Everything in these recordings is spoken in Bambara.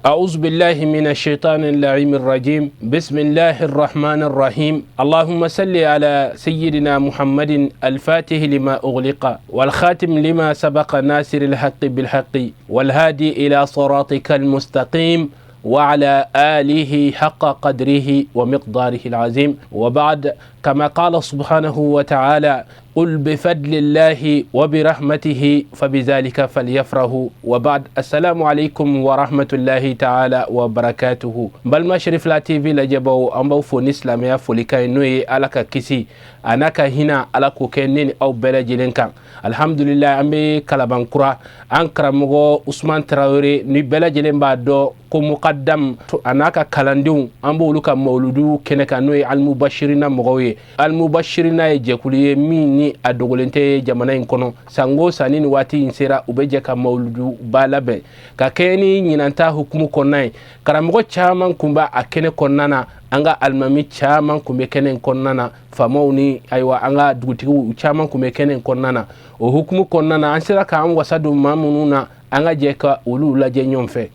أعوذ بالله من الشيطان اللعين الرجيم. بسم الله الرحمن الرحيم. اللهم صل على سيدنا محمد الفاتح لما أغلق والخاتم لما سبق ناصر الحق بالحق والهادي إلى صراطك المستقيم وعلى آله حق قدره ومقداره العظيم. وبعد، كما قال سبحانه وتعالى: قل بفضل الله وبرحمته فبذلك فليفرحوا. وبعد، السلام عليكم ورحمة الله تعالى وبركاته. بل ما شريف لا تي في لجبو أمبو فون إسلامية فوليكاي نوي ألاكا كيسي أناكا هنا ألاكو كنين أو بلجلنكا. الحمد لله أمبي كالابانكرا أنكرا مغو عثمان تراوري ني بلجلن بعدو ko muqaddam anaka kalandiw ambo luka mauludu keneka noy almubashirina mogoye almubashirina ye jekuliye min ni adogolente jamana in kono sango sanini wati insera ubeje ka mauludu balabe ka keni nyinanta hukumu konnai karamogo chaman kumba akene konnana anga almami chaman kumbe kenen konnana famawni aywa anga dugutigu chaman kumbe kenen konnana o hukumu konnana ansera ka am wasadu mamununa anga jeka ulu laje nyomfe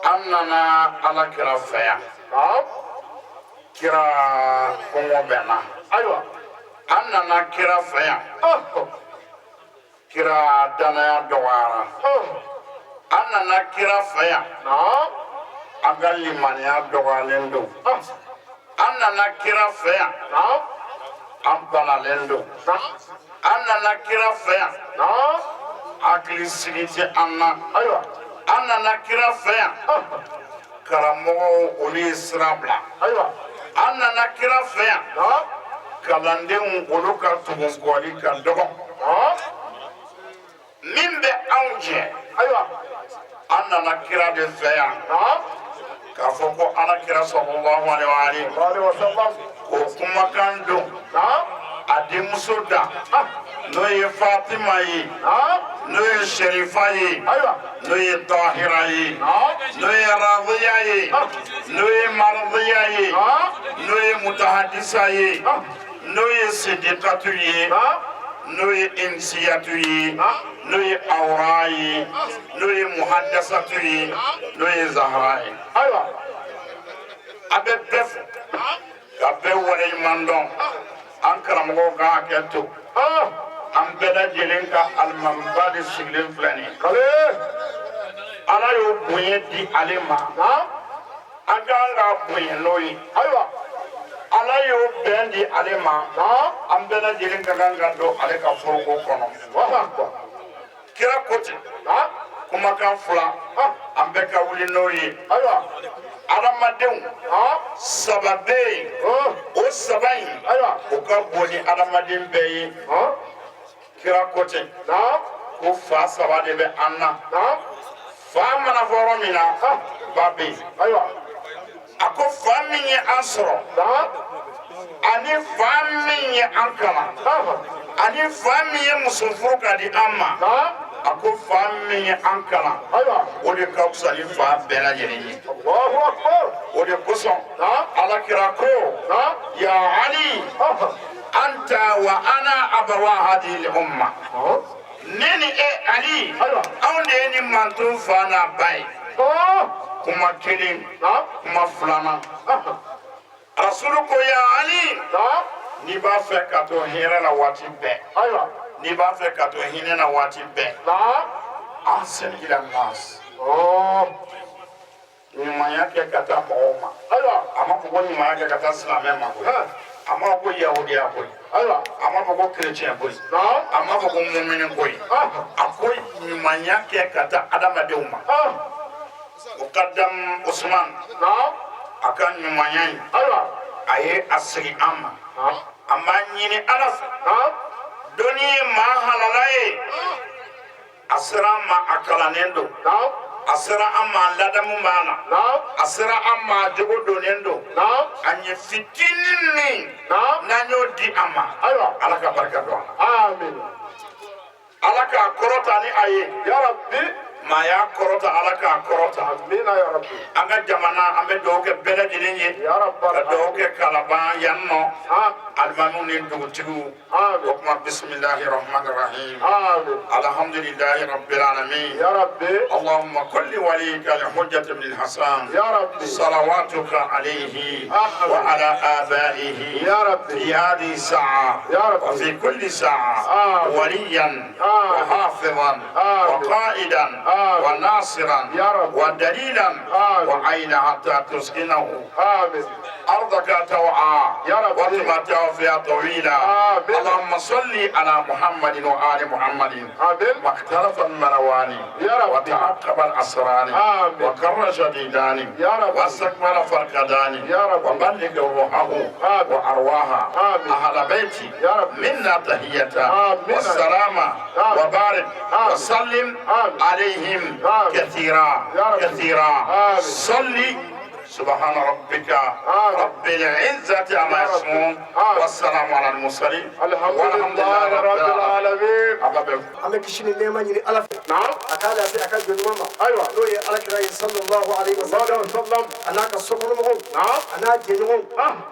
annana ala kira faya kira kongo bena aywa annana kira faya kira danaya dogara annana kira faya agali mania dogalendo annana kira faya ampana lendo annana kira faya akli sigiti anna aywa annana kira faya karamogo oli sirabla aywa annana kira faya kalandenw olu ka tugungɔli ka dɔgɔ min bɛ anw jɛ aywa annana kira de faya k'a fɔ ko alakira sallallahu alaihi wa sallam o kumakan don a denmuso da n'o ye Fatima ye n'o ye Sherifa ye n'o ye Tahira ye n'o ye Radiya ye n'o ye Mardiya ye n'o ye Mutahadisa ye n'o ye Siddiqatu ye n'o ye Insiyatu ye n'o ye Awra ye n'o ye Muhaddasatu ye n'o ye Zahra ye a bɛ bɛɛ fɔ ka bɛɛ waleɲuman dɔn an karamɔgɔw ka hakɛ to an bɛɛ lajɛlen ka alimamiba de sigilen filɛ nin ye ala y'o bonya di ale ma an kan ka bonya n'o ye ayiwa ala y'o bɛn di ale ma an bɛɛ lajɛlen ka kan ka don ale ka foroko kɔnɔ kira ko ten kumakan fila an bɛɛ ka wuli n'o ye ayiwa adamadenw saba bɛ yen o saba in o ka bon ni adamaden bɛɛ ye kira ko ten ko fa saba de bɛ an na fa mana fɔ yɔrɔ min na ba bɛ yen a ko fa min ye an sɔrɔ ani fa min ye an kalan ani fa min ye muso furu ka di an ma a ko fa min ye an kalan o de ka fisa ni fa bɛɛ lajɛlen ye o de kosɔn alakira ko ya Ali anta wa ana abawa hadhihi al-umma ne ni e Ali anw de ye ni manton fa n'a ba ye kuma kelen kuma filanan rasulu ko ya Ali n'i b'a fɛ ka to hɛrɛ la waati bɛɛ n'i b'a fɛ ka to hinɛ na waati bɛɛ ahsin ila nas ɲumanya kɛ ka taa mɔgɔw ma a ma fɔ ko ɲumanya kɛ ka taa silamɛ ma koyi a ma fɔ ko yahudiya koyi a ma fɔ ko kerecɛn koyi a ma fɔ ko mumini koyi a ko ɲumanya kɛ ka taa adamadenw ma muqaddam Usman a ka ɲumanya in a ye a sigi an ma an b'a ɲini ala fɛ dɔnni ye maa halala ye a sera an ma a kalannen don a sera an ma ladamu b'a la a sera an ma jogo donnen don a ɲɛ fitinin min n'an y'o di a ma ala ka barika don a la ala k'a kɔrɔta ni a ye yarabi maa y'a kɔrɔta ala k'a kɔrɔta an ka jamana an bɛ dugawu kɛ bɛɛ lajɛlen ye ka dugawu kɛ Kalaban yan nɔ المنون الدوتيو وكما بسم الله الرحمن الرحيم الحمد لله رب العالمين يا ربي اللهم كل وليك لحجة بن الحسن يا ربي صلواتك عليه وعلى آبائه يا ربي في هذه الساعة يا ربي وفي كل ساعة وليا وحافظا وقائدا وناصرا ودليلا وعين حتى تسكنه أرضك توعى وتمتع فيها طويلا اللهم صل على محمد وآل محمد ما اختلف المروان وتعقب الأسرار وكر شديدان واستكمل فرقدان وبلغ روحه وأرواها أهل بيتي منا تحية والسلامة وبارك وسلم عليهم كثيرا كثيرا صلي سبحان ربك رب العزة عما يصفون والسلام على المرسلين الحمد لله رب العالمين ame kishini nema nyini ala نعم akala ase akal joni mama أيوة no ye ala kira sallallahu alaihi wasallam وسلم anaka sokolo mo نعم ana jenyo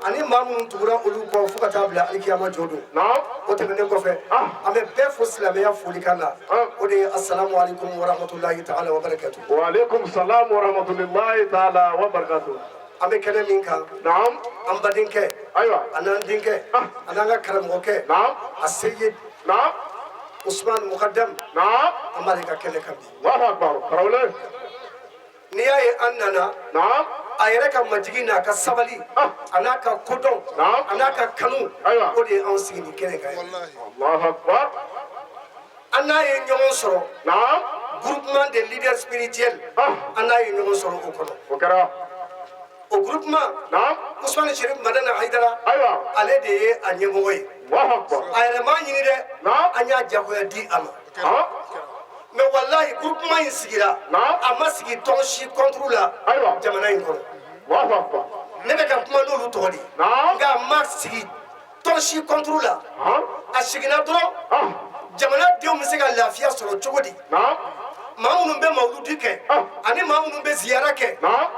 ani mamun tugura olu ko fuka tabla alkiyama jodo نعم o temene ko fe ame be fo silame ya fuli kana o de assalamu alaikum wa rahmatullahi ta'ala wa barakatuh وعليكم السلام ورحمة الله تعالى وبركاته ame kene minka نعم ambadinke أيوة anan dinke ananga karamo ke نعم asayid نعم usman muqaddam نعم amalika kene kambi الله أكبر كرولة niyaye annana نعم a yɛrɛ ka majigi n'a ka sabali a n'a ka kodɔn a n'a ka kanu o de ye anw sigi nin kɛnɛ kan ye الله أكبر an n'a ye ɲɔgɔn sɔrɔ نعم groupement des leaders spirituels an n'a ye ɲɔgɔn sɔrɔ o kɔnɔ وكرا o groupement نعم usman sherif madana haidara أيوة ale de ye a ɲɛmɔgɔ ye الله أكبر a yɛrɛ m'a ɲini dɛ نعم an y'a jagoya di a ma ها mais wallahi groupement in sigira a ma sigi tɔn si contre la أيوة jamana in kɔnɔ الله أكبر ne bɛ ka kuma n'olu tɔgɔ de نعم nka a ma sigi tɔn si contre la ها a seginna dɔrɔn jamana denw bɛ se ka lafiya sɔrɔ cogo di نعم maa minnu bɛ mawuludi kɛ ani maa minnu bɛ ziyara kɛ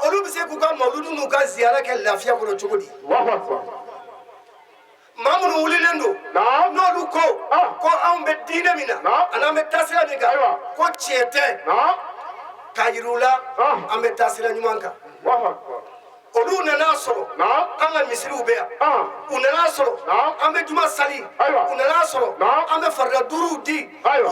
olu bɛ se k'u ka mawuludi n'u ka ziyara kɛ lafiya kɔnɔ cogo di الله أكبر maa minnu wulilen don نعم n'olu ko anw bɛ diinɛ min na an'an bɛ taasira min kan ko tiɲɛ tɛ نعم k'a yir'u la an bɛ taasira ɲuman kan الله أكبر olu nan'a sɔrɔ نعم an ka misiriw bɛ yan u nan'a sɔrɔ an bɛ juma sali u nan'a sɔrɔ an bɛ farida duuruw di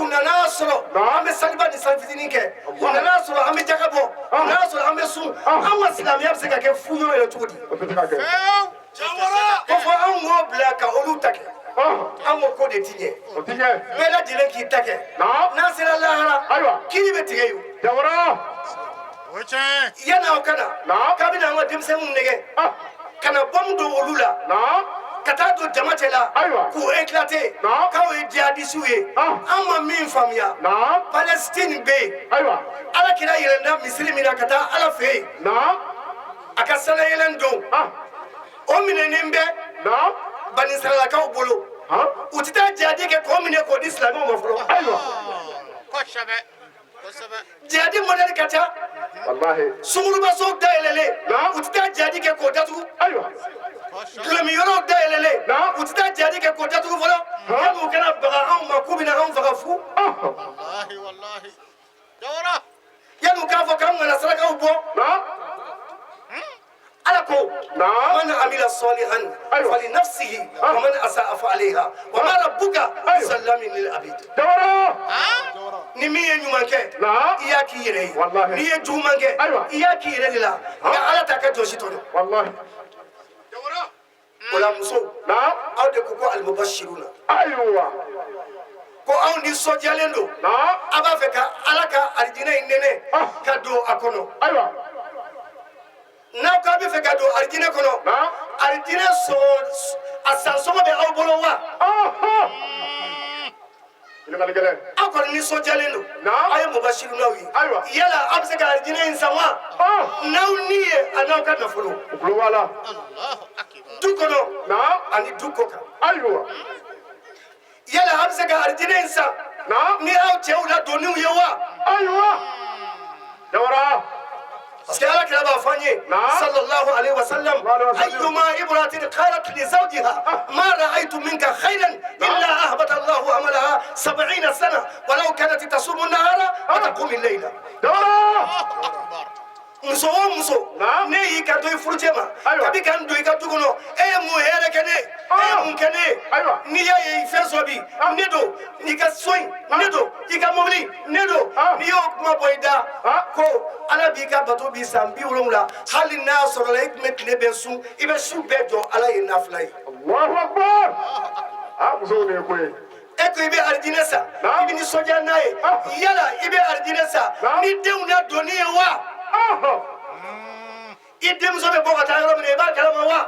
u nan'a sɔrɔ an bɛ saliba ni sali fitinin kɛ u nan'a sɔrɔ an bɛ jaga bɔ u nan'a sɔrɔ an bɛ sun an ka silamɛya bɛ se ka kɛ fuɲɔ ye cogo di ko fɔ anw k'o bila ka olu ta kɛ an ko ko de ti ɲɛ bɛɛ lajɛlen k'i ta kɛ n'an sera lahara kiri bɛ tigɛ yen yan'aw ka na kabini an ka denmisɛnninw nɛgɛ ka na bɔmu don olu la ka taa don jama cɛ la k'u éclater k'aw ye jihadisiw ye an ma min faamuya Palestine bɛ yen ala kira yɛlɛnna misiri min na ka taa ala fɛ yen a ka sanayɛlɛn don o minɛnen bɛ bani saralakaw bolo u tɛ taa jihadi kɛ k'o minɛ k'o di silamɛw ma fɔlɔ jihadi modèle ka ca sungurubasow dayɛlɛlen u tɛ taa jihadi kɛ k'o datugu dulomiyɔrɔw dayɛlɛlen u tɛ taa jihadi kɛ k'o datugu fɔlɔ yan'u kana baga anw ma k'u bɛna anw faga fu yan'u k'a fɔ k'an kana sarakaw bɔ ala ko man amila salihan fali nafsihi wa man asaa fa alayha wa ma rabbuka bisallamin lil abid ni min ye ɲuman kɛ i y'a k'i yɛrɛ ye n'i ye juguman kɛ i y'a k'i yɛrɛ de la nka ala t'a kɛ jɔsi tɔɲɔ o la musow aw de ko ko almubashiruna ko anw nisɔndiyalen don a b'a fɛ ka ala ka alijinɛ in nɛnɛ ka don a kɔnɔ n'aw k'a bɛ fɛ ka don alijinɛ kɔnɔ alijinɛ a sansɔngɔ bɛ aw bolo wa aw kɔni nisɔndiyalen don aw ye mubashirunaw ye yala aw bɛ se ka alijinɛ in san wa n'aw ni ye a n'aw ka nafolo du kɔnɔ ani du kɔ kan yala aw bɛ se ka alijinɛ in san ni aw cɛw ladonniw ye wa parce que ala kira b'a fɔ an ye sallallahu alaihi wasallam ayyuma imra'atin qalat li zawjiha ma ra'aytu minka khayran illa ahbata Allahu amalaha 70 sana walau kanat tasumu an-nahara wa taqumu al-layla muso o muso ne y'i ka to i furu cɛ ma kabi kan don i ka du kɔnɔ e ye mun hɛrɛ kɛ ne e ye mun kɛ ne ye n'i y'a ye fɛn sɔrɔ bi ne don n'i ka so in ne don i ka mobili ne don n'i y'o kuma bɔ i da ko ala b'i ka bato bi san 70 hali n'a sɔrɔ la i tun bɛ tile bɛɛ sun i bɛ su bɛɛ jɔ ala ye nafila ye. Allahu Akbar. Muso de ye ko ye. E ko i bɛ alijinɛ sa i bɛ nisɔndiya n'a ye yala i bɛ alijinɛ sa ni denw na donni ye wa. I denmuso bɛ bɔ ka taa yɔrɔ min na i b'a kalama wa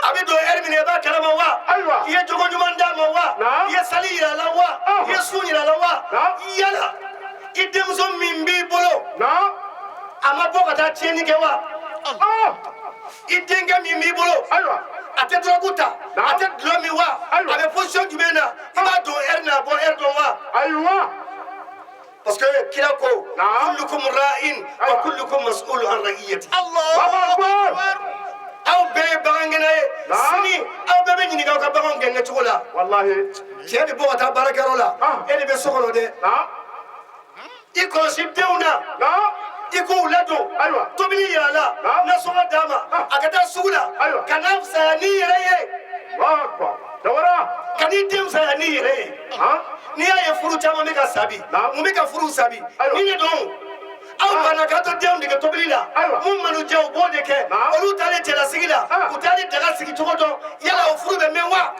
a bɛ don heure min na i b'a kalama wa i ye jogo ɲuman d'a ma wa i ye sali yira a la wa i ye sun yira a la wa yala i denmuso min b'i bolo a ma bɔ ka taa tiɲɛni kɛ wa i denkɛ min b'i bolo a tɛ drogue ta a tɛ dulɔ min wa a bɛ position jumɛn na i b'a don heure na a bɔ heure dɔn wa ayiwa. parce que kila ko kullukum ra'in wa kullukum mas'ulun an ra'iyati. Allahu Akbar. aw bɛɛ ye bagangɛnna ye sini aw bɛɛ bɛ ɲininka aw ka baganw gɛn cogo la wallahi cɛ bɛ bɔ ka taa baarakɛyɔrɔ la e de bɛ so kɔnɔ dɛ i kɔlɔsi denw na i k'u ladon tobili yira a la nasɔngɔ d'a ma a ka taa sugu la ka n'a fisaya n'i yɛrɛ ye ka n'i den fisaya n'i yɛrɛ ye n'i y'a ye furu caman bɛ ka sabi mun bɛ ka furu sabi ni ne don aw banna k'a to denw dege tobili la mun man'u jɛ u b'o de kɛ olu taalen cɛlasigi la u taalen daga sigi cogo dɔn yala o furu bɛ mɛn wa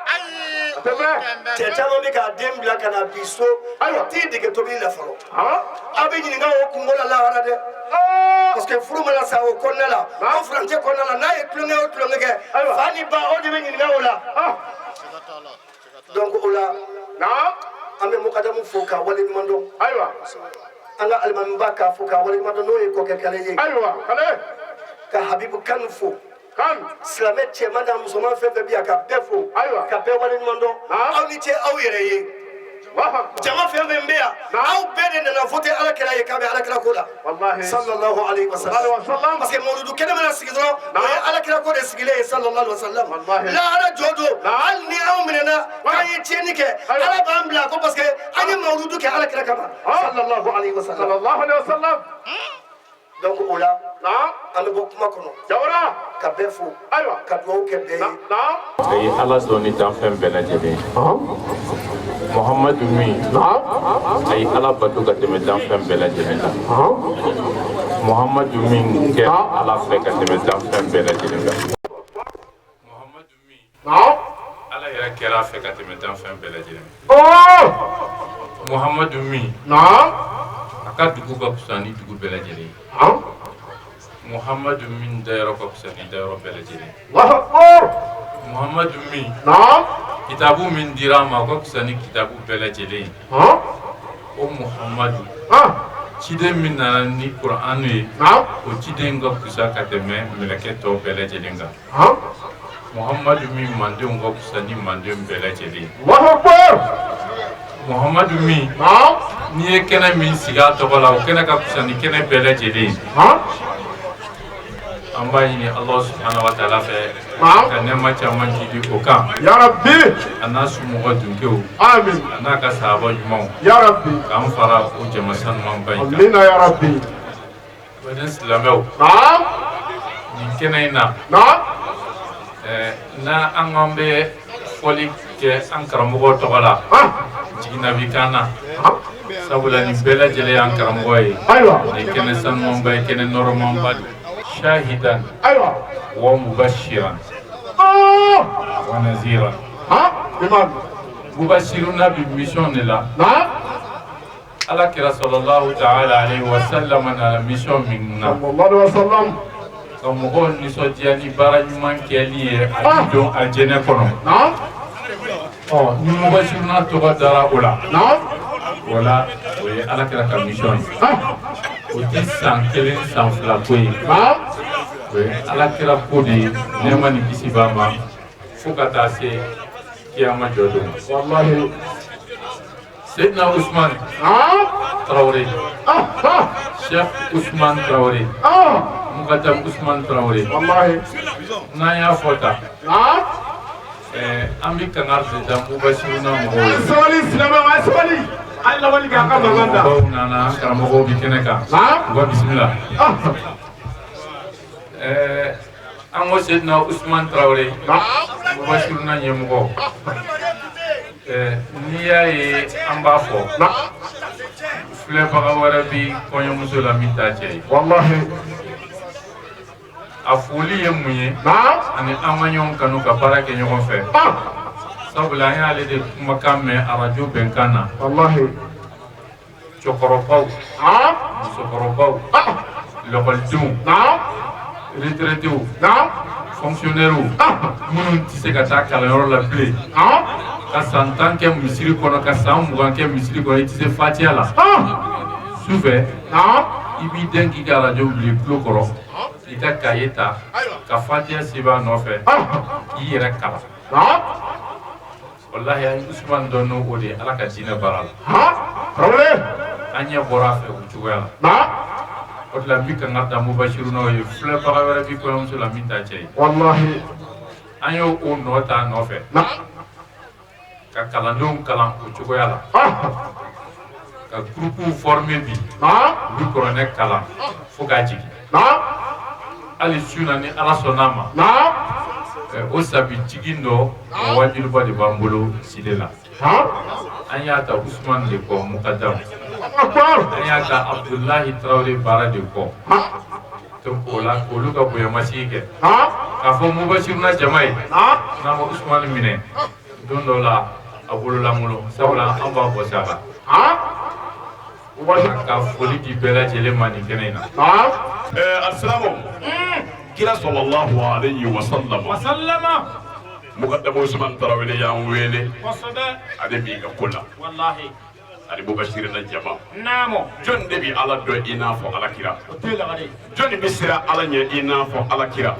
cɛ caman bɛ k'a den bila ka na bi so o t'i dege tobili la fɔlɔ aw bɛ ɲininka o kungo la lahara dɛ parce que furu mana sa o kɔnɔna la aw furancɛ kɔnɔna la n'a ye tulonkɛ o tulonkɛ kɛ fa ni ba o de bɛ ɲininka o la donc o la an bɛ mɔgɔdamu fo k'a waleɲuman dɔn an ka alimamiba k'a fo k'a waleɲuman dɔn n'o ye kɔkɛ kale ye ka habibu kanu fo silamɛ cɛman n'a musoman fɛn fɛn bɛ yan ka bɛɛ fo ka bɛɛ waleɲuman dɔn aw ni ce aw yɛrɛ ye jama fɛn fɛn bɛ yan aw bɛɛ de nana voter alakira ye k'a bɛ alakira ko la sallallahu alaihi wasallam parce que mawludu kɛnɛ mana sigi dɔrɔn o ye alakira ko de sigilen ye sallallahu alaihi wasallam lahara jɔ don hali ni anw minɛna k'an ye tiɲɛni kɛ ala b'an bila ko parce que an ye mawludu kɛ alakira kama sallallahu alaihi wasallam donc o la an bɛ bɔ kuma kɔnɔ ka bɛɛ fo ka dugawu kɛ bɛɛ ye ayi ala sɔnni danfɛn bɛɛ lajɛlen Muhammadu min ayi ala bato ka tɛmɛ danfɛn bɛɛ lajɛlen la Muhammadu min kɛ ala fɛ ka tɛmɛ danfɛn bɛɛ lajɛlen kan Muhammadu min ala yɛrɛ kɛra a fɛ ka tɛmɛ danfɛn bɛɛ lajɛlen Muhammadu min a ka dugu ka fisa ni dugu bɛɛ lajɛlen Muhammadu min dayɔrɔ ka fisa ni dayɔrɔ bɛɛ lajɛlen Muhammadu min kitabu min dira a ma o ka fisa ni kitabu bɛɛ lajɛlen o Muhammadu ciden min nana ni Kur'anu ye o ciden ka fisa ka tɛmɛ mɛlɛkɛ tɔw bɛɛ lajɛlen kan Muhammadu min mandenw ka fisa ni mandenw bɛɛ lajɛlen Muhammadu min n'i ye kɛnɛ min sigi a tɔgɔ la o kɛnɛ ka fisa ni kɛnɛ bɛɛ lajɛlen an b'a ɲini Allah subhanahu wa ta'ala fɛ ka nɛɛma caman jidi o kan ya rabbi a n'a somɔgɔ dunkew amin a n'a ka sahaba ɲumanw ya rabbi k'an fara o jama sanumanba in kan amina ya rabbi ne silamɛw nin kɛnɛ in na na an k'an bɛ fɔli kɛ an karamɔgɔ tɔgɔ la jiginabi kan na sabula nin bɛɛ lajɛlen y'an karamɔgɔ ye nin kɛnɛ sanumanba ye kɛnɛ nɔrɔmanba don شاهدا ومبشرا ونذيرا مبشرنا بميشون لا على كرا صلى الله تعالى عليه وسلم على ميشون منا صلى الله عليه وسلم كم قول نسوتياني بارجمان كليه أجدون الجنة كنو مبشرنا تقدر أولا ولا وعلى كرا كميشون oti san kelen san fila ko ye o ye ala kira ko de ye nɛɛma ni kisi b'a ma fo ka taa se kiyama jɔ don wallahi Seydina Usman Traoré Cheikh Ousmane Traoré Mukaddam Ousmane Traoré wallahi n'an y'a fɔ tan an bɛ kangar de da Mubashiruna mɔgɔw ye sabali silamɛw a sabali an lawali kɛ an ka mankan da mɔgɔw nana an karamɔgɔw bɛ kɛnɛ kan u ka bisimila an ko Seydina Ousmane Traoré Mubashiruna ɲɛmɔgɔ n'i y'a ye an b'a fɔ filɛbaga wɛrɛ bi kɔɲɔmuso la min t'a cɛ ye wallahi a foli ye mun ye ani an ka ɲɔgɔn kanu ka baara kɛ ɲɔgɔn fɛ sabula an y'ale de kumakan mɛn arajo bɛnkan na wallahi cɛkɔrɔbaw musokɔrɔbaw lɔgɔlidenw retraités fonctionnaires minnu tɛ se ka taa kalanyɔrɔ la bilen ka san 10 kɛ misiri kɔnɔ ka san 20 kɛ misiri kɔnɔ i tɛ se fatiya la sufɛ i b'i den k'i ka arajo wuli i tulo kɔrɔ i ka kaye ta ka fatiya sɛbɛn a nɔfɛ k'i yɛrɛ kalan wallahi an ye Usman dɔn n'o de ye ala ka diinɛ baara la an ɲɛ bɔra a fɛ o cogoya la o de la n bɛ kanga da Mubashiruna ye filɛbaga wɛrɛ bi kɔɲɔmuso la min t'a cɛ ye wallahi an y'o nɔ ta a nɔfɛ ka kalandenw kalan o cogoya la ka gurupuw former bi u bɛ kuranɛ kalan fo k'a jigin hali su na ni ala sɔnna ma o sabi jigin dɔ o wajibiba de b'an bolo sile la an y'a ta Usman de kɔ Mukaddam an y'a ta Abdullahi Traoré baara de kɔ donc o la olu ka bonyamasigi kɛ k'a fɔ Mubashiruna jama ye n'an ma Usman minɛ don dɔ la a bololankolon sabula an b'a bɔ sa la ka foli di bɛɛ lajɛlen ma nin kɛnɛ in na Assalamu kira sallallahu alayhi wa sallam Mukaddam Ousmane Traoré y'an wele ale b'i ka ko la wallahi ani Mubashiruna jama namo jɔn de bɛ ala dɔn i n'a fɔ alakira jɔn bɛ siran ala ɲɛ i n'a fɔ alakira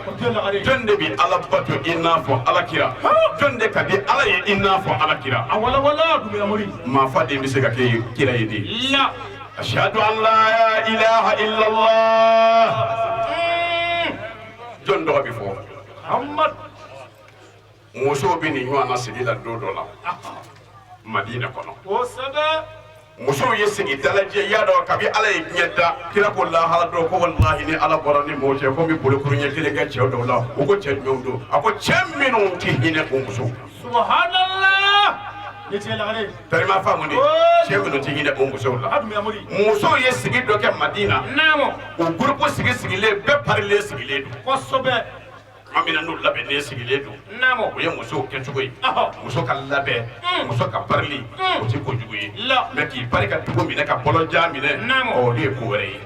jɔn de bɛ ala bato i n'a fɔ alakira jɔn de ka di ala ye i n'a fɔ alakira maa fa den bɛ se ka kɛ kira ye de ashhadu an la ilaha illallah jɔn dɔgɔ bɛ fɔ musow bɛ nin ɲɔgɔn na sigi la don dɔ la Madina kɔnɔ musow ye sigi dalajɛ y'a dɔn kabi ala ye diɲɛ da kira ko lahara dɔn ko wallahi ni ala bɔra ni mɔgɔ cɛ ko n bɛ bolokuru ɲɛ kelen kɛ cɛw dɔw la o ko cɛ jumɛnw don a ko cɛ minnu tɛ hinɛ o muso subhanallah tarima faamu de cɛ minnu tɛ hinɛ o musow la musow ye sigi dɔ kɛ Madina o gurupu sigilen bɛɛ parilen sigilen don kosɛbɛ an bɛna n'u labɛnnen sigilen don o ye musow kɛcogo ye muso ka labɛn muso ka parili o tɛ kojugu ye mɛ k'i pari ka dugu minɛ ka bɔlɔjan minɛ o de ye ko wɛrɛ ye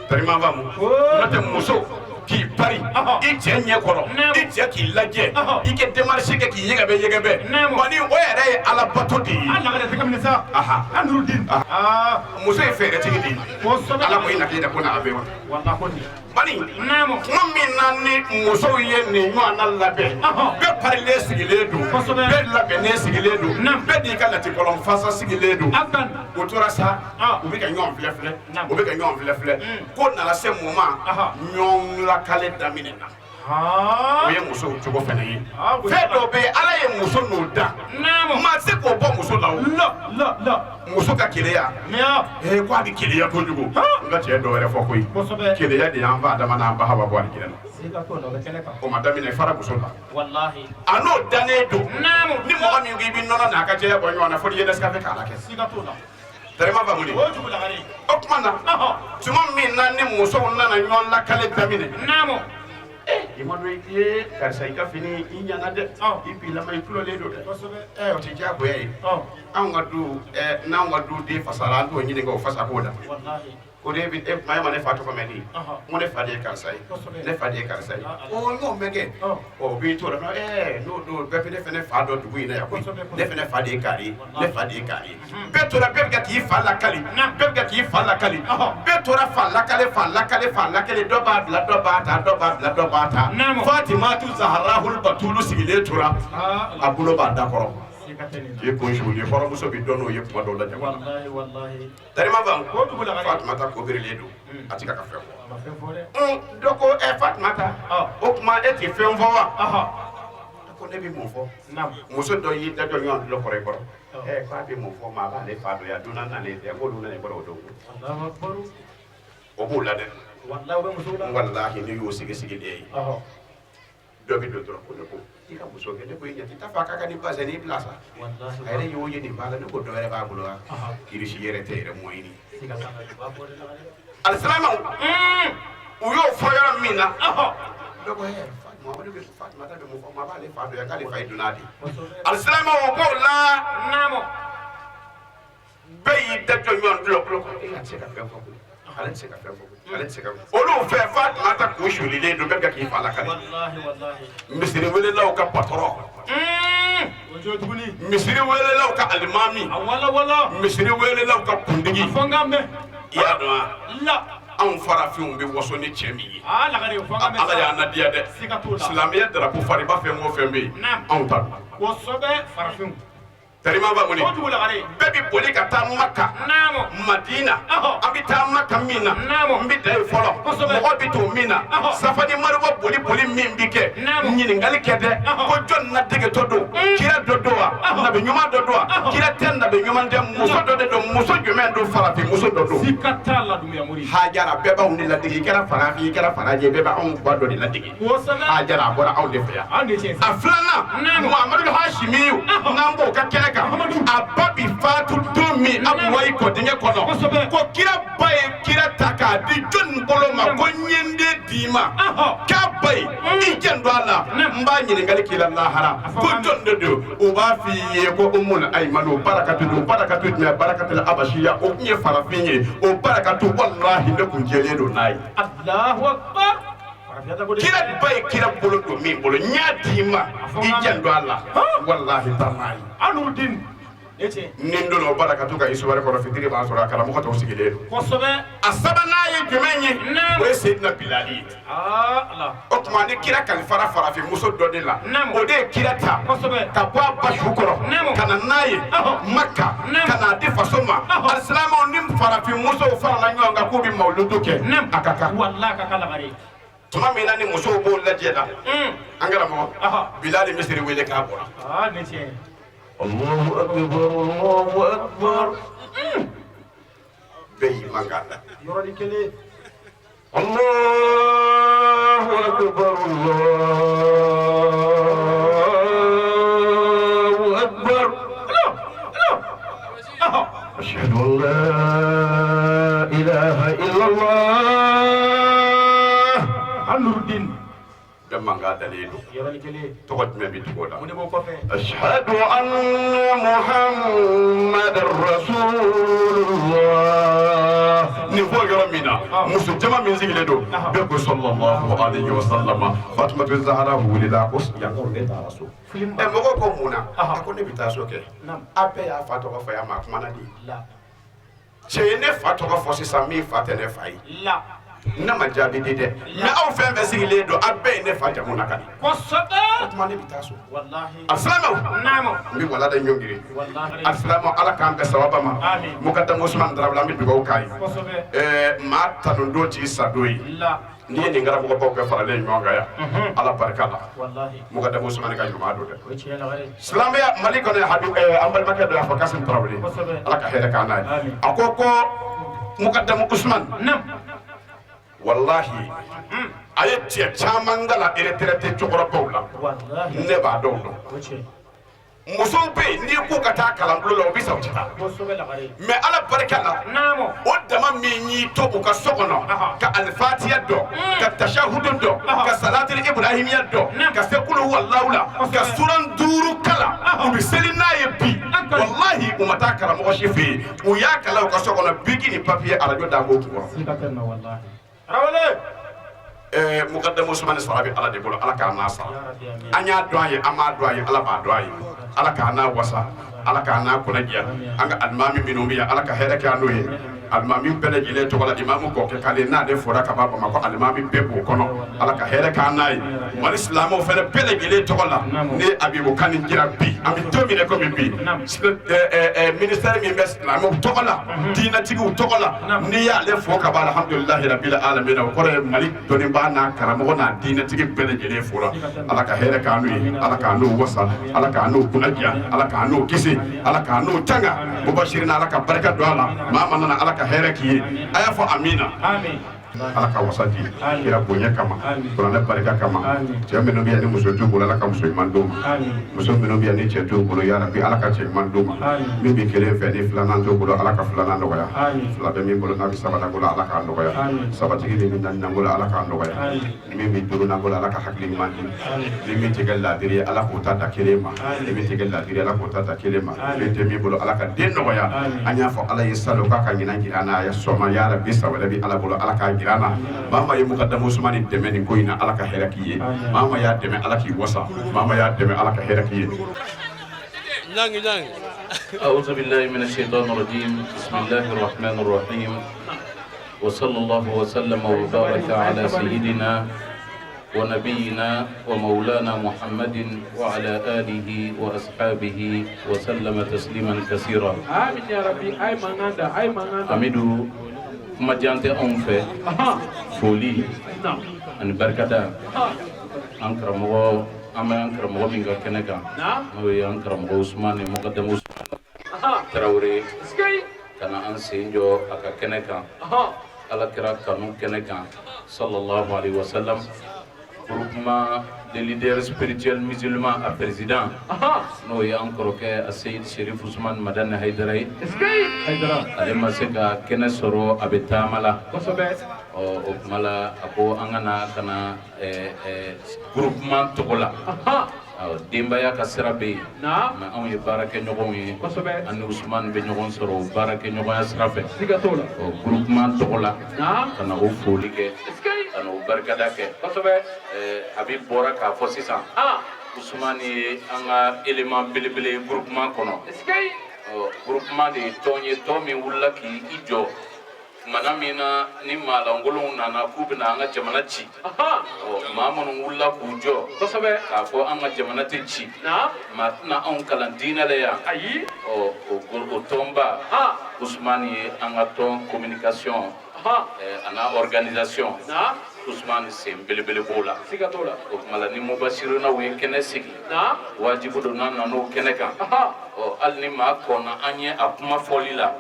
tarima faamu n'o tɛ muso k'i pari i cɛ ɲɛ kɔrɔ i cɛ k'i lajɛ i kɛ démarche kɛ k'i yɛgɛbɛ wa ni o yɛrɛ ye ala bato de ye muso ye fɛɛrɛtigi de ye ala ko i na k'i da ko na a bɛ wa bani kuma min na ni musow ye nin ɲɔgɔn na labɛn bɛɛ parilen sigilen don bɛɛ labɛnnen sigilen don bɛɛ n'i ka latikɔlɔn fasa sigilen don o tora sa u bɛ ka ɲɔgɔn filɛ ko nana se moment ɲɔgɔn lakale daminɛ na o ye musow cogo fana ye fɛn dɔ bɛ yen ala ye muso n'o da maa se k'o bɔ muso la muso ka keleya ko a bɛ keleya kojugu n ka cɛ dɔ wɛrɛ fɔ koyi keleya de y'an fa adama n'an ba Hawa bɔ alijinɛ la o ma daminɛ fara muso la a n'o dannen don ni mɔgɔ min ko i bɛ nɔnɔ n'a ka jɛya bɔ ɲɔgɔn na fo ni ye Nescafé k'a la kɛ tarima faamu o tuma na tuma min na ni musow nana ɲɔgɔn lakale daminɛ i ma dɔn i ye karisa i ka fini i ɲana dɛ i bilama i tulolen don dɛ o tɛ diyagoya ye anw ka du n'anw ka du den fasara an t'o ɲininka o fasa k'o la o de bɛ maa ma ne fa tɔgɔ mɛn di n ko ne fa de ye karisa ye ne fa de ye karisa ye o n'o mɛn kɛ o b'i to la n'o don bɛɛ bɛ ne fana fa dɔn dugu in na yan koyi ne fana fa de ye kari ye ne fa de ye kari ye bɛɛ tora bɛɛ bɛ ka k'i fa lakali bɛɛ bɛ ka k'i fa lakali bɛɛ tora fa lakale dɔ b'a bila dɔ b'a ta dɔ b'a bila dɔ b'a ta Fatimatu Zaharahul Batulu sigilen tora a bolo b'a da kɔrɔ ye ko juli foro muso bi dono ye kuma do la jama wallahi tarima bang ko dugu la Fatma ta ko birele do atika ka fem doko e Fatma ta o kuma e ti fem fo wa ko ne bi mo fo muso do yi da do nyon lo kore boro e fa bi mo fo ma ba le fa do ya duna na le ya ko duna ne boro do Allahu akbar o bu la de wallahi ba muso la wallahi ni yo sigi sigi de do bi do tro ko ne ko ika muso ke ne ko yati ta fa ka ni base ni place wallahi ayre yo ye ni bala ne ko do re ba bulo kiri shi yere te re mo ini al-salamu u yo fo ya mina do ko he Muhammadu be Fatma ta be mo fo ma ba le fa do ya ka le fa idunadi al-salamu ko la namo bayi da to nyon lo ko e ya se ka fe fo ala se ka fe fo ala se ka olu fe Fatma ta ko shuli le do be ka ki fa la kale wallahi misiri wele law ka patron wajo tuguni misiri wele law ka almami wala misiri wele law ka kundigi fongambe ya do la an farafinw be waso ni cɛmi ye la gare fongambe ala y'a nadiya dɛ silamɛya darapo fari ba fɛn o fɛn bɛ yen anw ta don ko sobe farafin tarima ba muni ko dugu la gare bɛɛ bi boli ka taa Maka Madina an bi taa Maka min na n bi da yen fɔlɔ mɔgɔ bi to min na Safani Marwa boli min bi kɛ ɲininkali kɛ dɛ ko jɔn na degetɔ don kira dɔ don wa nabi ɲuman dɔ don wa kira tɛ nabi ɲuman tɛ muso dɔ de don muso jumɛn don farafin muso dɔ don sika t'a la dunya muri Hajara bɛɛ b'anw de ladege i kɛra farafin i kɛra faraje bɛɛ b'anw ba dɔ de ladege Hajara a bɔra anw de fɛ yan a filanan Muhamadu Hashimiyu n'an b'o ka kɛnɛ kan a ba bi fatu don min Abuwayi kɔdingɛ kɔnɔ ko kira ba ye kira ta k'a di jɔnni bolo ma ko n ye n den d'i ma k'a ba ye i janto a la n b'a ɲininkali k'i la lahara ko jɔn de don u b'a f'i ye ko Umul Aymanu barakatu don barakatu jumɛn barakatul Abashiya o tun ye farafin ye o barakatu wallahi ne kun jɛlen don n'a ye Allahu akbar kira ba ye kira bolo don min bolo n y'a d'i ma i janto a la wallahi taala anudin nin don o barakatu ka isuwari kɔrɔ fitiri b'a sɔrɔ a karamɔgɔ tɔw sigilen don kosɛbɛ a sabanan ye jumɛn ye o ye Seydina Bilali ye o tuma ni kira kalifara farafin muso dɔ de la o de ye kira ta ka bɔ a ba su kɔrɔ ka na n'a ye Maka ka n'a di faso ma alisilamɛw ni farafin musow farala ɲɔgɔn kan k'u bɛ mawuludu kɛ a ka kan tuma min na ni musow b'o lajɛ la an karamɔgɔ Bilali misiri wele k'a bɔra Allahu akbar Allahu akbar bɛɛ y'i man k'a la yɔrɔni kelen Allahu akbar Allahu akbar ashhadu an la ilaha illallah anurdin damanga dalilu yɔrɔni kelen tɔgɔ jumɛn bɛ tugu o la mun de b'o kɔfɛ ashhadu anna muhammadar rasulullah ni fɔ yɔrɔ min na muso jama min sigilen don bɛɛ ko sallallahu alayhi wa sallam Fatumatu Zahra wulila ko yankaw ne taara so mɔgɔw ko mun na a ko ne bɛ taa so kɛ a bɛɛ y'a fa tɔgɔ fɔ yan maa kuma na di cɛ ye ne fa tɔgɔ fɔ sisan min fa tɛ ne fa ye ne ma jaabi di dɛ mais aw fɛn fɛn sigilen don a bɛɛ ye ne fa jamu na ka di o tuma ne bɛ taa so alisilamɛw n bɛ wala da ɲɔngiri alisilamɛw ala k'an bɛn sababa ma Mukadam Usman Darabula an bɛ dugawu k'a ye maa tanudon t'i sadon ye n'i ye nin karamɔgɔbaw bɛɛ faralen ɲɔgɔn kan yan ala barika la Mukadam Usman ka ɲuman don dɛ silamɛya Mali kɔnɔ an balimakɛ dɔ y'a fɔ Kasim Tarawele ala ka hɛrɛ k'an n'a ye a ko Mukadam Usman wallahi a ye cɛ caman kala retraité cɛkɔrɔbaw la ne b'a dɔw dɔn musow bɛ yen n'i ko ka taa kalanbolo la o bɛ sa u tɛ taa mais ala barika la o dama min y'i to u ka so kɔnɔ ka alifatiya dɔn ka tashahudu dɔn ka salatul ibrahimiya dɔn ka sekulu wallahu la ka suran 5 kala u bɛ seli n'a ye bi wallahi u ma taa karamɔgɔ si fɛ yen u y'a kala u ka so kɔnɔ biki ni papier arajo da b'o kun Mukadam Usman sara bɛ ala de bolo ala k'a n'a sara an y'a dɔn a ye an m'a dɔn a ye ala b'a dɔn a ye ala k'a n'a wasa ala k'a n'a kɔnɔdiya an ka alimami minnu bɛ yan ala ka hɛrɛ kɛ an n'o ye alimami bɛɛ lajɛlen tɔgɔ la imamu kɔkɛ k'ale n'ale fɔra ka ban Bamakɔ alimami bɛɛ b'o kɔnɔ ala ka hɛrɛ k'an n'a ye Mali silamɛw fɛnɛ bɛɛ lajɛlen tɔgɔ la ni Abibu Kani dira bi an bɛ don min komi bi ministère min bɛ silamɛw tɔgɔ la diinɛtigiw tɔgɔ la n'i y'ale fɔ ka ban alhamdulilahi rabbil alamin o kɔrɔ ye Mali dɔnnibaa n'a karamɔgɔ n'a diinɛtigi bɛɛ lajɛlen fɔra ala ka hɛrɛ k'an n'u ye ala k'an n'u wasa ala k'an n'u kunnadiya ala k'an n'u kisi ala k'an n'u tanga mubashirina ala ka barika don a la maa ma nana ala ka hɛrɛ k'i ye a y'a fɔ amina ala ka wasa di kira bonya kama kuranɛ barika kama cɛ minnu bɛ yan ni muso t'u bolo ala ka muso ɲuman d'u ma muso minnu bɛ yan ni cɛ t'u bolo ya rabbi ala ka cɛ ɲuman d'u ma min bɛ kelen fɛ ni filanan t'u bolo ala ka filanan nɔgɔya fila bɛ min bolo n'a bɛ sabanan bolo ala k'a nɔgɔya sabatigi min bɛ naaninan bolo ala k'a nɔgɔya min bɛ duurunan bolo ala ka hakili ɲuman di min bɛ tigɛ ladiri ye ala k'o ta da kelen ma min bɛ tigɛ ladiri ala k'o ta da kelen ma min tɛ min bolo ala ka den nɔgɔya an y'a fɔ ala ye salon k'a ka ɲinan jira n'a ye sɔma ya rabbi sabali bɛ ala bolo ala k'a jira na mama ye mukaddamu Usmani dɛmɛ nin ko in na ala ka hɛrɛ k'i ye mama y'a dɛmɛ ala k'i wasa mama y'a dɛmɛ ala ka hɛrɛ k'i ye أعوذ بالله من الشيطان الرجيم بسم الله الرحمن الرحيم وصلى الله وسلم وبارك على سيدنا ونبينا ومولانا محمد وعلى آله وأصحابه وسلم تسليما كثيرا آمين يا ربي أي مانغاندا أي مانغاندا أميدو kuma jante anw fɛ foli ani barikada an karamɔgɔ an bɛ an karamɔgɔ min ka kɛnɛ kan n'o ye an karamɔgɔ Usmani Mukadamu Tarawele ka na an sen jɔ a ka kɛnɛ kan alakira kanu kɛnɛ kan sallallahu alaihi wa sallam groupement des leaders spirituels musulmans à président n'o ye an kɔrɔkɛ a Seyid Sherif Usman Madani Haidara ye ale ma se ka kɛnɛ sɔrɔ a bɛ taama la o kuma la a ko an ka na groupement tɔgɔ la denbaya ka sira bɛ yen mɛ anw ye baarakɛɲɔgɔnw ye an ni Usman bɛ ɲɔgɔn sɔrɔ o baarakɛɲɔgɔnya sira fɛ groupement tɔgɔ la ka na o foli kɛ ka na o barikada kɛ a bɛ bɔra k'a fɔ sisan Usman ye an ka élément belebele ye groupement kɔnɔ groupement de ye tɔn ye tɔn min wulila k'i jɔ mana min na ni maalankolonw nana k'u bɛna an ka jamana ci maa minnu wulila k'u jɔ k'a fɔ an ka jamana tɛ ci maa tɛna anw kalan diinɛ la yan o tɔnba Usman ye an ka tɔn communication a n'a organisation Usman sen belebele b'o la o kuma la ni mubashirinaw ye kɛnɛ sigi wajibu don n'an nan'o kɛnɛ kan hali ni maa kɔnna an ye a kuma fɔli la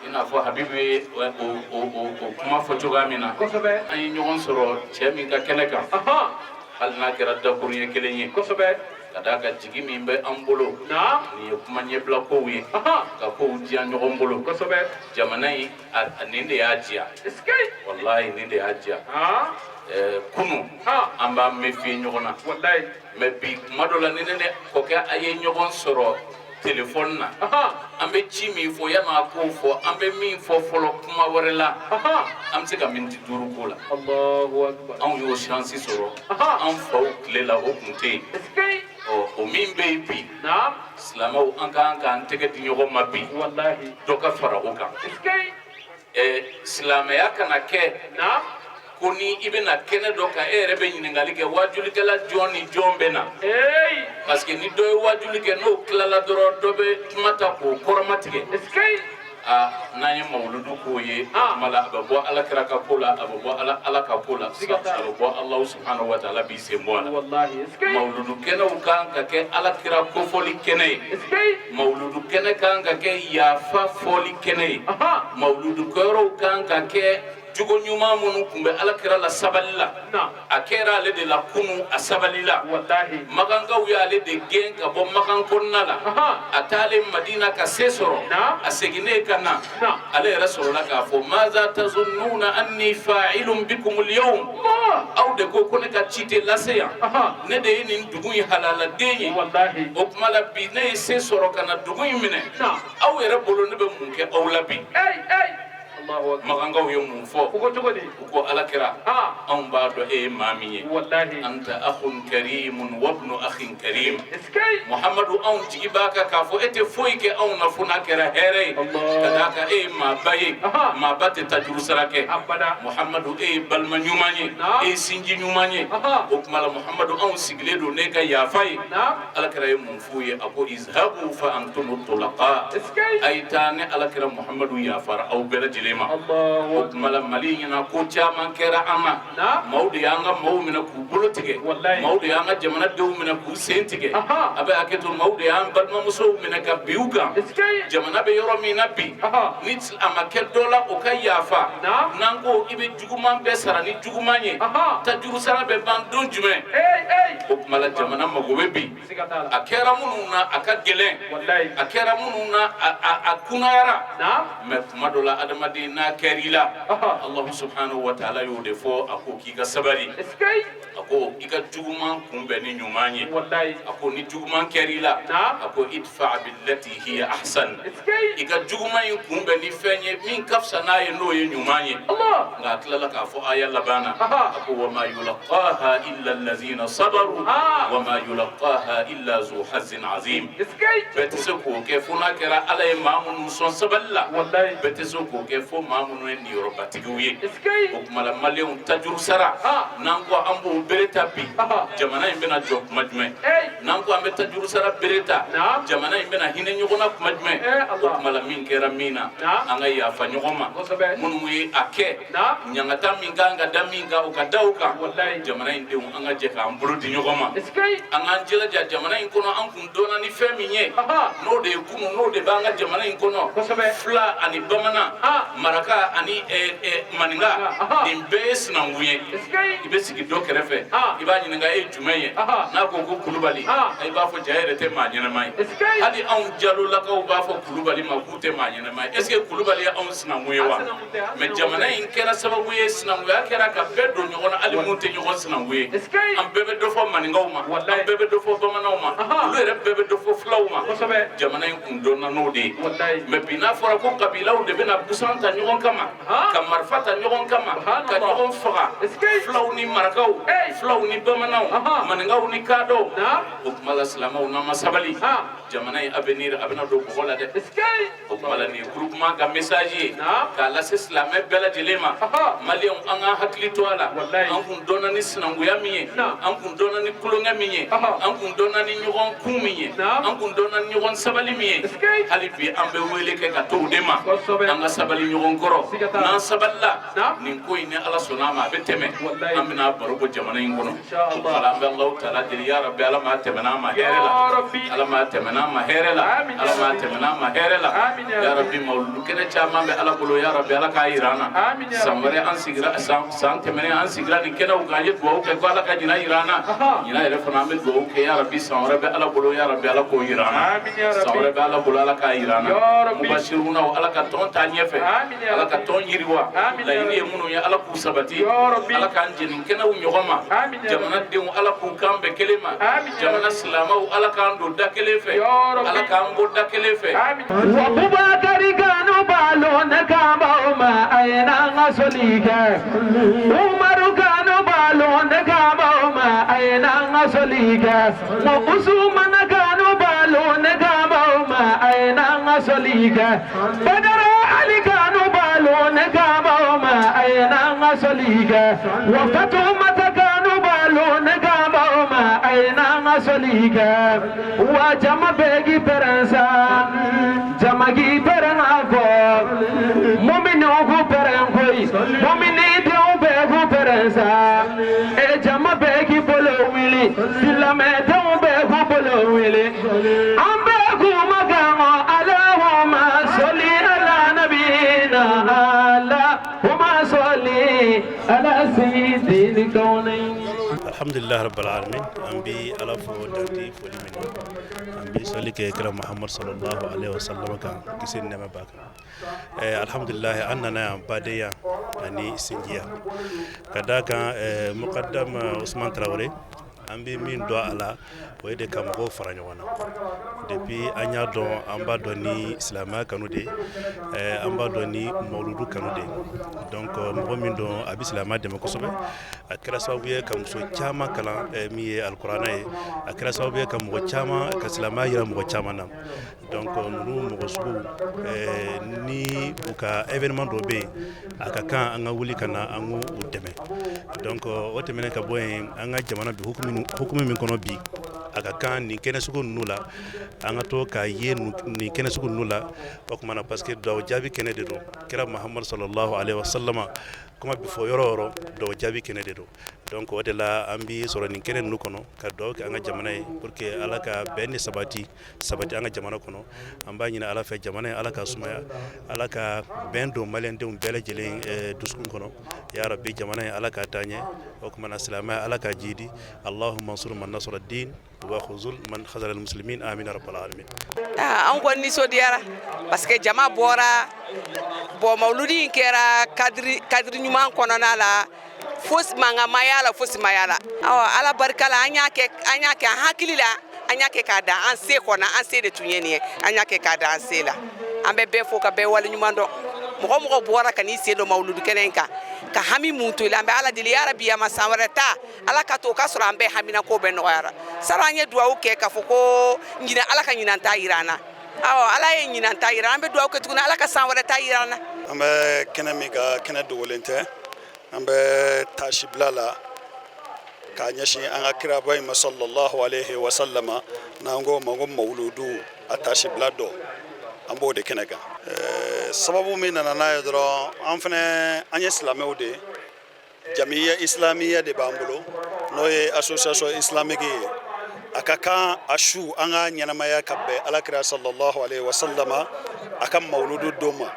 i n'a fɔ Habibu ye o kuma fɔ cogoya min na an ye ɲɔgɔn sɔrɔ cɛ min ka kɛnɛ kan hali n'a kɛra dakuru ye kelen ye ka d'a ka jigi min bɛ an bolo nin ye kuma ɲɛbila kow ye ka kow diya ɲɔgɔn bolo jamana in nin de y'a diya walahi nin de y'a diya kunu an b'an mɛfiye ɲɔgɔn na mɛ bi kuma dɔ la ni ne kɔkɛ a ye ɲɔgɔn sɔrɔ téléphone na an bɛ ci min fɔ yanni a k'o fɔ an bɛ min fɔ fɔlɔ kuma wɛrɛ la an bɛ se ka miniti 5 k'o la anw y'o chance sɔrɔ an faw tile la o tun tɛ yen o min bɛ yen bi silamɛw an kan k'an tɛgɛ di ɲɔgɔn ma bi dɔ ka fara o kan silamɛya kana kɛ ko ni i bɛna kɛnɛ dɔ kan e yɛrɛ bɛ ɲininkali kɛ wajulikɛla jɔn ni jɔn bɛ na parce que ni dɔ ye wajuli kɛ n'o tilala dɔrɔn dɔ bɛ kuma ta k'o kɔrɔmatigɛ n'an ye mawuludu k'o ye kuma la a bɛ bɔ alakira ka ko la a bɛ bɔ ala ka ko la a bɛ bɔ Alahu subhanahu wa ta'ala b'i sen bɔ a la mawuludu kɛnɛw kan ka kɛ alakira kofɔli kɛnɛ ye mawuludu kɛnɛ kan ka kɛ yafa fɔli kɛnɛ ye mawuludu kɛyɔrɔw kan ka kɛ jogo ɲuman minnu tun bɛ alakira la sabali la a kɛra ale de la kunu a sabali la magankaw y'ale de gɛn ka bɔ magan kɔnɔna la a taalen Madina ka se sɔrɔ a seginnen ka na ale yɛrɛ sɔrɔla k'a fɔ maza tazunnuna anni fa'ilun bikumul yawm aw de ko ne ka ci tɛ lase yan ne de ye nin dugu in halaladen ye o kuma la bi ne ye se sɔrɔ ka na dugu in minɛ aw yɛrɛ bolo ne bɛ mun kɛ aw la bi magangaw ye mun fɔ u ko alakira anw b'a dɔn e ye maa min ye anta akhun karimun wabnu akhin karim muhamadu anw jigi b'a kan k'a fɔ e tɛ foyi kɛ anw na fo n'a kɛra hɛrɛ ye ka d'a kan e ye maaba ye maaba tɛ taa juru sara kɛ muhamadu e ye balima ɲuman ye e ye sinji ɲuman ye o tuma la muhamadu anw sigilen don ne ka yafa ye alakira ye mun f'u ye a ko izhabu fa antum tulaqa a ye taa ne alakira muhamadu yafara aw bɛɛ lajɛlen ma o tuma la mali ɲɛna ko caman kɛra an na maaw de y'an ka maaw minɛ k'u bolo tigɛ maaw de y'an ka jamanadenw minɛ k'u sen tigɛ a bɛ hakɛ to maaw de y'an balimamusow minɛ ka bin u kan jamana bɛ yɔrɔ min na bi ni a ma kɛ dɔ la o ka yafa n'an ko i bɛ juguman bɛɛ sara ni juguman ye ta juru sara bɛ ban don jumɛn o tuma la jamana mago bɛ bi a kɛra minnu na a ka gɛlɛn a kɛra minnu na a kunnayara mɛ tuma dɔ la adamaden n'a kɛr'i la Allahu subhanahu wa ta'ala y'o de fɔ a ko k'i ka sabali a ko i ka juguman kunbɛn ni ɲuman ye a ko ni juguman kɛr'i la a ko idfa billati hiya ahsan i ka juguman in kunbɛn ni fɛn ye min ka fisa n'a ye n'o ye ɲuman ye nka a tilala k'a fɔ aya laban na a ko wa ma yulaqaha illa allazina sabaru wa ma yulaqaha illa zu hazzin azim bɛɛ tɛ se k'o kɛ fo n'a kɛra ala ye maa minnu sɔn sabali la bɛɛ tɛ se k'o kɛ fo maa minnu ye niyɔrɔbatigiw ye o tuma la maliyɛnw ta juru sara n'an ko an b'o bere ta bi jamana in bɛna jɔ kuma jumɛn n'an ko an bɛ ta juru sara bere ta jamana in bɛna hinɛ ɲɔgɔn na kuma jumɛn o tuma la min kɛra min na an ka yafa ɲɔgɔn ma minnu ye a kɛ ɲangata min kan ka da min kan o ka da o kan jamana in denw an ka jɛ k'an bolo di ɲɔgɔn ma an k'an jilaja jamana in kɔnɔ an kun dɔnna ni fɛn min ye n'o de ye kunun n'o de b'an ka jamana in kɔnɔ fila ani bamanan maraka ani maninka nin bɛɛ ye sinankun ye i bɛ sigi dɔ kɛrɛfɛ i b'a ɲininka e ye jumɛn ye n'a ko ko kulubali i b'a fɔ ja yɛrɛ tɛ maa ɲɛnama ye hali anw jalolakaw b'a fɔ kulubali ma k'u tɛ maa ɲɛnama ye est ce que kulubali ye anw sinankun ye wa mɛ jamana in kɛra sababu ye sinankunya kɛra ka bɛɛ don ɲɔgɔn na hali mun tɛ ɲɔgɔn sinankun ye an bɛɛ bɛ dɔ fɔ maninkaw ma an bɛɛ bɛ dɔ fɔ bamananw ma olu yɛrɛ bɛɛ bɛ dɔ fɔ fulaw ma jamana in kun dɔnna n'o de ye mɛ bi n'a fɔra ko kabilaw de bɛna busan ta ɲɔgɔn kama ka marifa ta ɲɔgɔn kama ka ɲɔgɔn faga fulaw ni marakaw fulaw ni bamananw maninkaw ni kaadɔw o tuma la silamɛw n'an ma sabali jamana in avenir a bɛna don bɔgɔ la dɛ o tuma la nin ye groupement ka message ye k'a lase silamɛ bɛɛ lajɛlen ma maliyɛnw an k'an hakili to a la an kun dɔnna ni sinankunya min ye an kun dɔnna ni kulonkɛ min ye an kun dɔnna ni ɲɔgɔn kun min ye an kun dɔnna ni ɲɔgɔn sabali min ye hali bi an bɛ wele kɛ ka to o de ma an ka sabali ɲɔgɔn kɔrɔ n'an sabalila nin ko in ni ala sɔnna a ma a bɛ tɛmɛ an bɛna baro bɔ jamana in kɔnɔ o tuma la an bɛ Alahu taala deli ya Rabbi ala ma tɛmɛ n'an ma hɛrɛ la ala ma tɛmɛ n'an ma hɛrɛ la ala ma tɛmɛ n'an ma hɛrɛ la ya Rabbi mawludu kɛnɛ caman bɛ ala bolo ya Rabbi ala k'a jira an na san wɛrɛ an sigira san tɛmɛnen an sigira nin kɛnɛw kan an ye dugawu kɛ ko ala ka ɲina jira an na ɲina yɛrɛ fana an bɛ dugawu kɛ ya Rabbi san wɛrɛ bɛ ala bolo ya Rabbi ala k'o jira an na san wɛrɛ bɛ ala bolo ala k'a jira an na mubashirunaw ala ka tɔn ta ɲɛfɛ ala ka tɔn yiriwa laɲini ye minnu ye ala k'u sabati ala k'an jɛ nin kɛnɛw ɲɔgɔn ma jamanadenw ala k'u kan bɛn kelen ma jamana silamɛw ala k'an don da kelen fɛ ala k'an bɔ da kelen fɛ wa bubakari kanu balo ne kama ma ayna ngasolika umaru kanu balo ne kama ma ayna ngasolika wa usman kanu balo ne kama ma ayna ngasolika badara ali kanu balo ne kama ma ayna ngasolika wa fatuma kanu balo ne kama ma ayna ngasolika wa jama begi peransa jamagi perango momino go perangoi momini dio begu peransa e jama begi bolo wili silame dio begu bolo wili ambegu magamo alahuma soli ala nabina allahumma soli ala sayyidil kaunain alhamdulillah rabbil alamin an bi ala fo danti foli min an bi soli ke kira muhammad sallallahu alaihi wasallam kan kisin nema baka alhamdulillah annana badeya ani sinjiya kadaka muqaddam usman traore an bɛ min dɔn a la o ye de ka mɔgɔw fara ɲɔgɔn na depuis an y'a dɔn an b'a dɔn ni silamɛya kanu de an b'a dɔn ni mawludu kanu de donc mɔgɔ min dɔn a bɛ silamɛya dɛmɛ kosɛbɛ a kɛra sababu ye ka muso caman kalan min ye alikuranɛ ye a kɛra sababu ye ka mɔgɔ caman ka silamɛya yira mɔgɔ caman na donc ninnu mɔgɔ sugu ni u ka événement dɔ bɛ yen a ka kan an ka wuli ka na an k'u dɛmɛ donc o tɛmɛnen ka bɔ yen an ka jamana bi hukumu min kɔnɔ bi a ka kan nin kɛnɛ sugu ninnu la an ka to k'a ye nin kɛnɛ sugu ninnu la o tuma na parce que duwawu jaabi kɛnɛ de don kira Muhammad sallallahu alaihi wa sallama kuma bɛ fɔ yɔrɔ o yɔrɔ duwawu jaabi kɛnɛ de don donc o de la an bɛ sɔrɔ nin kɛnɛ ninnu kɔnɔ ka duwawu kɛ an ka jamana ye pour que ala ka bɛn ni sabati an ka jamana kɔnɔ an b'a ɲini ala fɛ jamana ye ala ka sumaya ala ka bɛn don maliyɛndenw bɛɛ lajɛlen dusukun kɔnɔ ya rabbi jamana ye ala ka taa ɲɛ o tuma na silamɛya ala ka jidi allahumma ansur man nasara din wa khuzul man khazala al muslimin amin rabbal alamin an kɔni nisɔndiyara parce que jama bɔra bon mawludi in kɛra kadiri ɲuman kɔnɔna la fosi mangamaya la fosi maya la ala barika la an y'a kɛ an hakili la an y'a kɛ k'a da an se kɔnɔ an se de tun ye nin ye an y'a kɛ k'a da an se la an bɛ bɛɛ fo ka bɛɛ wale ɲuman dɔn mɔgɔ bɔra ka n'i sen dɔ mawludu kɛnɛ in kan ka hami mun to i la an bɛ ala deli ya rabi yama san wɛrɛ ta ala ka to o ka sɔrɔ an bɛɛ hamina ko bɛɛ nɔgɔyara sara an ye duwawu kɛ k'a fɔ ko ala ka ɲinanta jira an na ala ye ɲinanta jira an bɛ duwawu kɛ tuguni ala ka san wɛrɛ ta jira an na an bɛ kɛnɛ min ka kɛnɛ dogolen tɛ an bɛ taasi bila la k'a ɲɛsin an ka kiraba in ma sallallahu alaihi wa sallama n'an ko ma ko mawludu a taasi bila dɔ an b'o de kɛnɛ kan sababu min nana n'a ye dɔrɔn an fɛnɛ an ye silamɛw de jamiya islamiya de b'an bolo n'o ye association islamique ye a ka kan a su an ka ɲɛnamaya ka bɛn alakira sallallahu alaihi wa sallama a ka mawludu don ma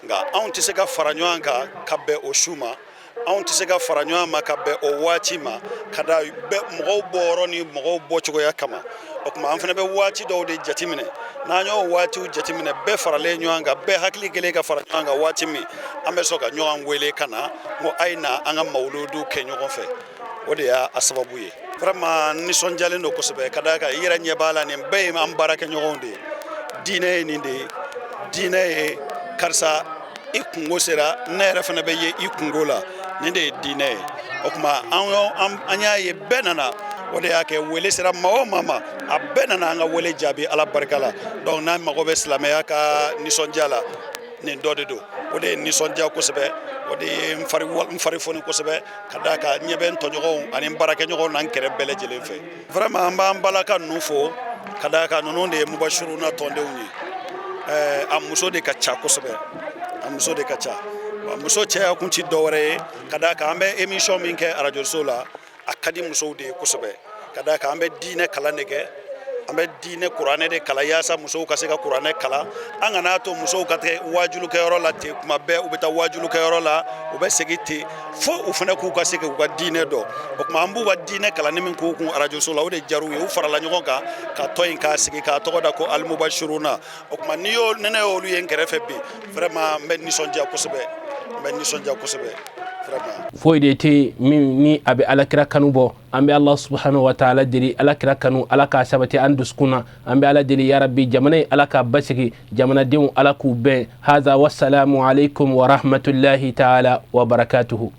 nka anw tɛ se ka fara ɲɔgɔn kan ka bɛn o su ma anw tɛ se ka fara ɲɔgɔn ma ka bɛn o waati ma ka da mɔgɔw bɔyɔrɔ ni mɔgɔw bɔcogoya kama o tuma an fana bɛ waati dɔw de jateminɛ n'an y'o waatiw jateminɛ bɛɛ faralen ɲɔgɔn kan bɛɛ hakili kelen ka fara ɲɔgɔn kan waati min an bɛ sɔn ka ɲɔgɔn wele ka na ko a ye na an ka mawludu kɛ ɲɔgɔn fɛ o de y'a sababu ye vraiment nisɔndiyalen don kosɛbɛ ka da kan i yɛrɛ ɲɛ b'a la nin bɛɛ ye an baarakɛɲɔgɔnw de ye diinɛ ye nin de ye diinɛ ye karisa i kungo sera ne yɛrɛ fana bɛ ye i kungo la nin de ye diinɛ ye o tuma an y'a ye bɛɛ nana o de y'a kɛ wele sera maa o maa ma a bɛɛ nana an ka wele jaabi ala barika la donc n'an mago bɛ silamɛya ka nisɔndiya la nin dɔ de don o de ye nisɔndiya kosɛbɛ o de ye n fari foni kosɛbɛ ka da kan ɲɛ bɛ n tɔɲɔgɔnw ani n baarakɛɲɔgɔnw n'an kɛrɛ bɛɛ lajɛlen fɛ vraiment an b'an balaka ninnu fo ka da kan ninnu de ye mubashiruna tɔndenw ye a muso de ka ca kosɛbɛ a muso de ka ca muso cɛya kun ti dɔwɛrɛ ye ka da kan an bɛ émission min kɛ arajoso la a ka di musow de ye kosɛbɛ ka da kan an bɛ diinɛ kalan de kɛ an bɛ diinɛ kuranɛ de kalan yaasa musow ka se ka kuranɛ kalan an kana to musow ka taa wajulukɛyɔrɔ la ten kuma bɛɛ u bɛ taa wajulukɛyɔrɔ la u bɛ segin ten fo u fana k'u ka se k'u ka diinɛ dɔn o tuma an b'u ka diinɛ kalanni min k'u kun arajoso la o de diyar'u ye u farala ɲɔgɔn kan ka tɔn in k'a sigi k'a tɔgɔ da ko alimubashiruna o tuma ni ne y'olu ye n kɛrɛfɛ bi vraiment n bɛ nisɔndiya kosɛbɛ n bɛ nisɔndiya kosɛbɛ. foyi de tɛ min ni a bɛ alakira kanu bɔ an bɛ ala subhanahu wa ta'ala deli alakira kanu ala k'a sabati an dusukun na an bɛ ala deli ya rabbi jamana in ala k'a basigi jamanadenw ala k'u bɛn haza wassalamu alaikum wa rahmatullahi ta'ala wa barakatuhu.